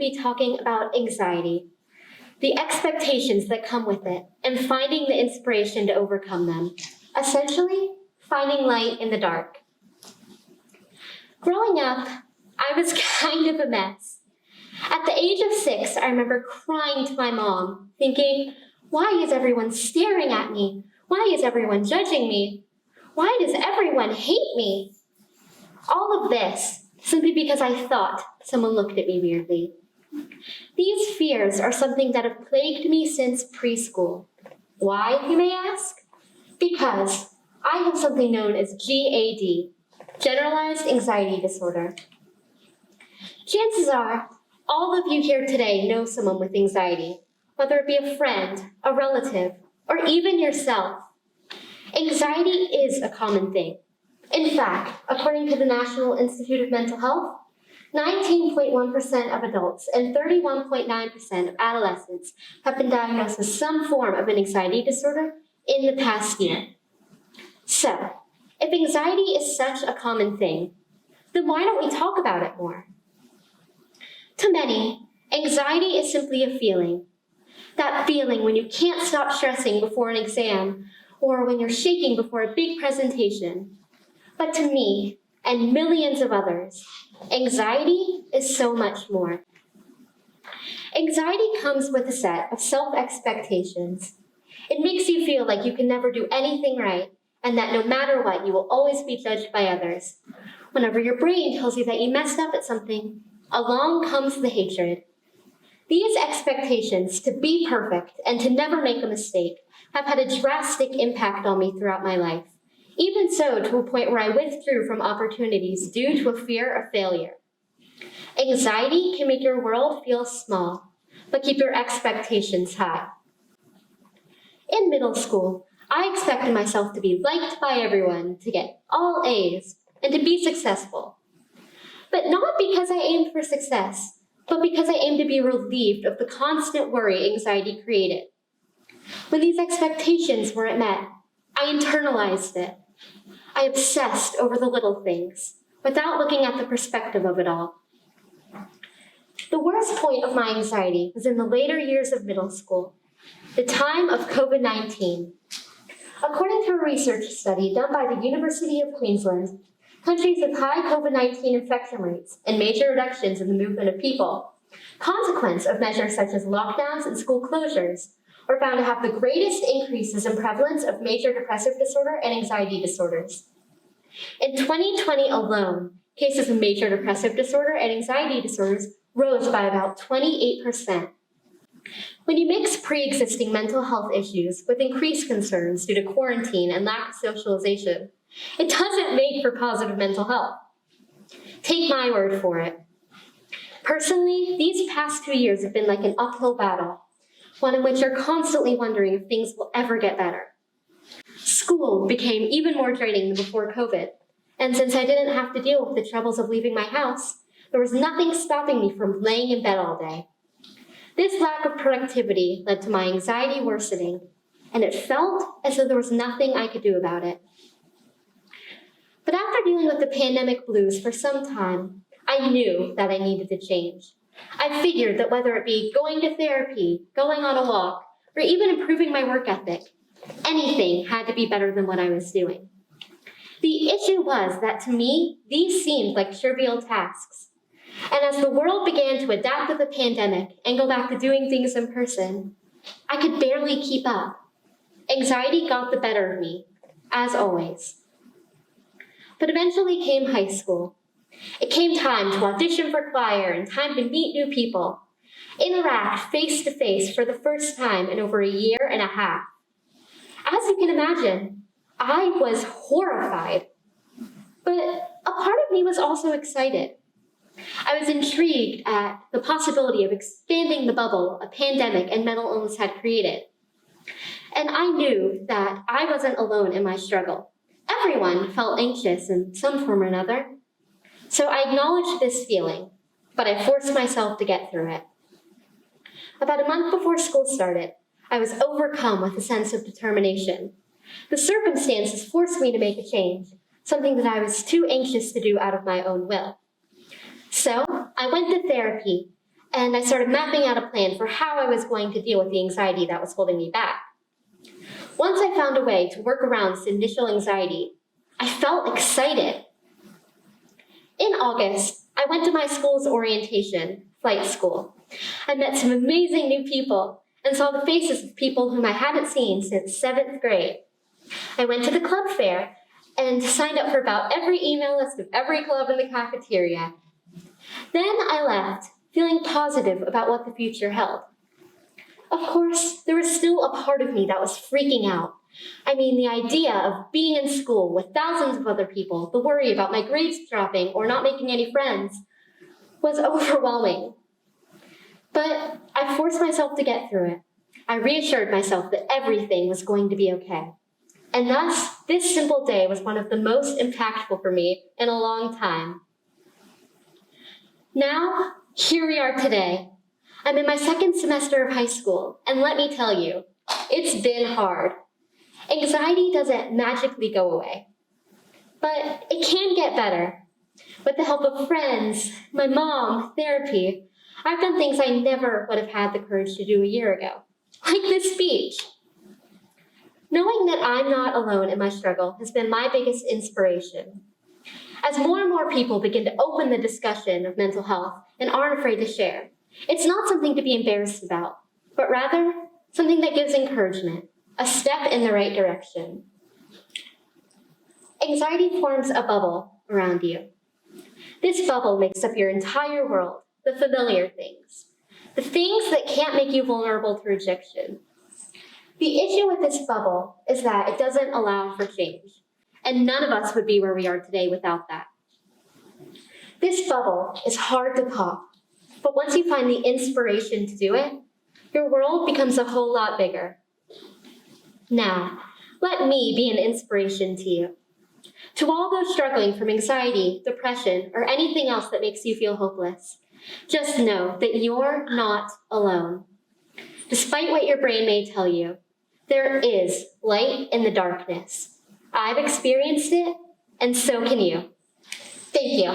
be talking about anxiety, the expectations that come with it, and finding the inspiration to overcome them. Essentially, finding light in the dark. Growing up, I was kind of a mess. At the age of 6, I remember crying to my mom, thinking, why is everyone staring at me? Why is everyone judging me? Why does everyone hate me? All of this simply because I thought someone looked at me weirdly. These fears are something that have plagued me since preschool. Why, you may ask? Because I have something known as GAD, Generalized Anxiety Disorder. Chances are, all of you here today know someone with anxiety, whether it be a friend, a relative, or even yourself. Anxiety is a common thing. In fact, according to the National Institute of Mental Health, 19.1% of adults and 31.9% of adolescents have been diagnosed with some form of an anxiety disorder in the past year. So, if anxiety is such a common thing, then why don't we talk about it more? To many, anxiety is simply a feeling. That feeling when you can't stop stressing before an exam or when you're shaking before a big presentation. But to me, and millions of others, anxiety is so much more. Anxiety comes with a set of self-expectations. It makes you feel like you can never do anything right and that no matter what, you will always be judged by others. Whenever your brain tells you that you messed up at something, along comes the hatred. These expectations to be perfect and to never make a mistake have had a drastic impact on me throughout my life. Even so, to a point where I withdrew from opportunities due to a fear of failure. Anxiety can make your world feel small, but keep your expectations high. In middle school, I expected myself to be liked by everyone, to get all A's, and to be successful. But not because I aimed for success, but because I aimed to be relieved of the constant worry anxiety created. When these expectations weren't met, I internalized it. I obsessed over the little things, without looking at the perspective of it all. The worst point of my anxiety was in the later years of middle school, the time of COVID-19. According to a research study done by the University of Queensland, countries with high COVID-19 infection rates and major reductions in the movement of people, consequence of measures such as lockdowns and school closures, were found to have the greatest increases in prevalence of major depressive disorder and anxiety disorders. In 2020 alone, cases of major depressive disorder and anxiety disorders rose by about 28%. When you mix pre-existing mental health issues with increased concerns due to quarantine and lack of socialization, it doesn't make for positive mental health. Take my word for it. Personally, these past 2 years have been like an uphill battle, one in which you're constantly wondering if things will ever get better. School became even more draining than before COVID, and since I didn't have to deal with the troubles of leaving my house, there was nothing stopping me from laying in bed all day. This lack of productivity led to my anxiety worsening, and it felt as though there was nothing I could do about it. But after dealing with the pandemic blues for some time, I knew that I needed to change. I figured that whether it be going to therapy, going on a walk, or even improving my work ethic, anything had to be better than what I was doing. The issue was that to me, these seemed like trivial tasks. And as the world began to adapt to the pandemic and go back to doing things in person, I could barely keep up. Anxiety got the better of me, as always. But eventually came high school. It came time to audition for choir and time to meet new people, interact face to face for the first time in over 1.5 years. As you can imagine, I was horrified, but a part of me was also excited. I was intrigued at the possibility of expanding the bubble a pandemic and mental illness had created. And I knew that I wasn't alone in my struggle. Everyone felt anxious in some form or another. So I acknowledged this feeling, but I forced myself to get through it. About a month before school started, I was overcome with a sense of determination. The circumstances forced me to make a change, something that I was too anxious to do out of my own will. So I went to therapy, and I started mapping out a plan for how I was going to deal with the anxiety that was holding me back. Once I found a way to work around this initial anxiety, I felt excited. In August, I went to my school's orientation, flight school. I met some amazing new people and saw the faces of people whom I hadn't seen since 7th grade. I went to the club fair and signed up for about every email list of every club in the cafeteria. Then I left, feeling positive about what the future held. Of course, there was still a part of me that was freaking out. I mean, the idea of being in school with thousands of other people, the worry about my grades dropping or not making any friends, was overwhelming. But I forced myself to get through it. I reassured myself that everything was going to be okay. And thus, this simple day was one of the most impactful for me in a long time. Now, here we are today. I'm in my 2nd semester of high school, and let me tell you, it's been hard. Anxiety doesn't magically go away, but it can get better. With the help of friends, my mom, therapy, I've done things I never would have had the courage to do a year ago, like this speech. Knowing that I'm not alone in my struggle has been my biggest inspiration. As more and more people begin to open the discussion of mental health and aren't afraid to share, it's not something to be embarrassed about, but rather something that gives encouragement, a step in the right direction. Anxiety forms a bubble around you. This bubble makes up your entire world, the familiar things, the things that can't make you vulnerable to rejection. The issue with this bubble is that it doesn't allow for change, and none of us would be where we are today without that. This bubble is hard to pop, but once you find the inspiration to do it, your world becomes a whole lot bigger. Now, let me be an inspiration to you. To all those struggling from anxiety, depression, or anything else that makes you feel hopeless, just know that you're not alone. Despite what your brain may tell you, there is light in the darkness. I've experienced it, and so can you. Thank you.